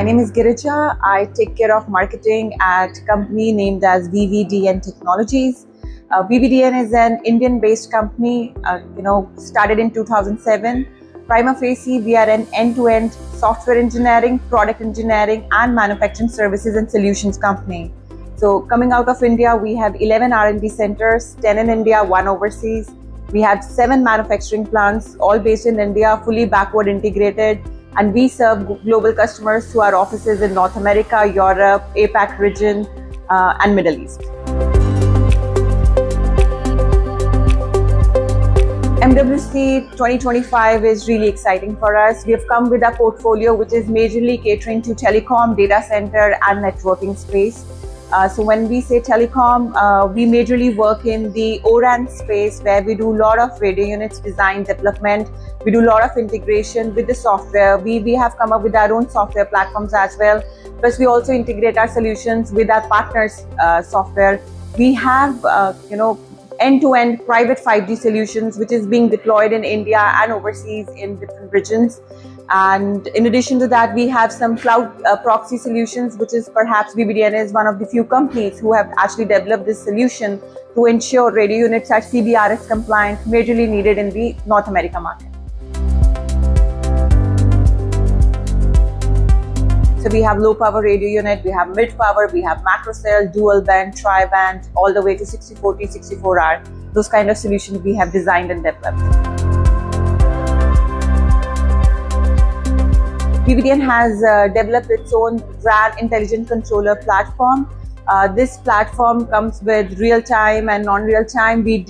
My name is Girija. I take care of marketing at a company named as VVDN Technologies. VVDN is an Indian-based company, started in 2007. Prima facie, we are an end-to-end software engineering, product engineering, and manufacturing services and solutions company. So coming out of India, we have 11 R&D centers, 10 in India, 1 overseas. We have 7 manufacturing plants, all based in India, fully backward integrated. And we serve global customers through our offices in North America, Europe, APAC region, and Middle East. MWC 2025 is really exciting for us. We have come with a portfolio which is majorly catering to telecom, data center, and networking space. So when we say telecom, we majorly work in the O-RAN space, where we do a lot of radio units design development. We do a lot of integration with the software. We have come up with our own software platforms as well. Plus, we also integrate our solutions with our partners' software. We have, end-to-end private 5G solutions, which is being deployed in India and overseas in different regions. And in addition to that, we have some cloud proxy solutions, which is perhaps VVDN is one of the few companies who have actually developed this solution to ensure radio units are CBRS compliant, majorly needed in the North America market. So we have low power radio unit, we have mid power, we have macro cell, dual band, tri-band, all the way to 6040, 64R. Those kind of solutions we have designed and developed. VVDN has developed its own RAN intelligent controller platform. This platform comes with real-time and non-real-time. We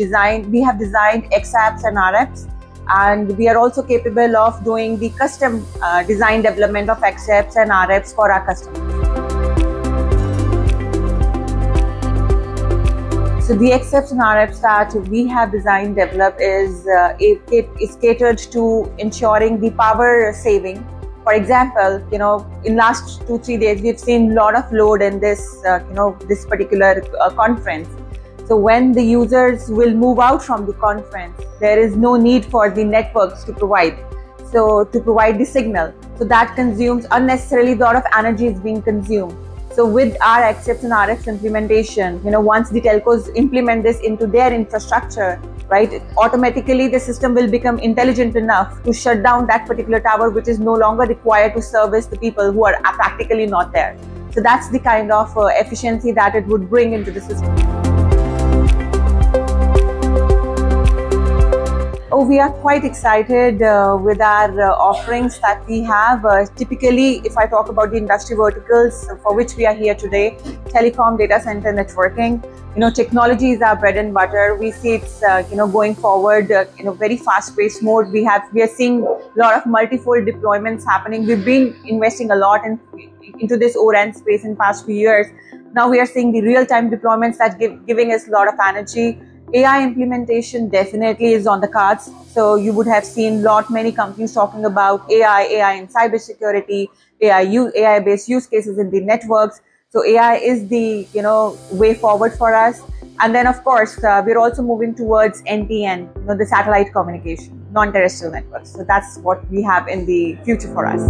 have designed XApps and RApps, and we are also capable of doing the custom design development of XApps and RApps for our customers. So the XApps and RApps that we have designed developed is catered to ensuring the power saving. For example, in last 2-3 days, we've seen a lot of load in this, this particular conference. So when the users will move out from the conference, there is no need for the networks to provide the signal. So that consumes unnecessarily a lot of energy is being consumed. So with our XApps and RApps implementation, once the telcos implement this into their infrastructure, right, automatically the system will become intelligent enough to shut down that particular tower, which is no longer required to service the people who are practically not there. So that's the kind of efficiency that it would bring into the system. Oh, we are quite excited with our offerings that we have. Typically, if I talk about the industry verticals for which we are here today, telecom, data center, networking, technology is our bread and butter. We see it's going forward very fast-paced mode. We are seeing a lot of multi-fold deployments happening. We've been investing a lot into this O-RAN space in past few years. Now we are seeing the real-time deployments that giving us a lot of energy. AI implementation definitely is on the cards. So you would have seen many companies talking about AI in cybersecurity, AI-based use cases in the networks. So AI is the way forward for us. And then of course we're also moving towards NTN, the satellite communication, non-terrestrial networks. So that's what we have in the future for us.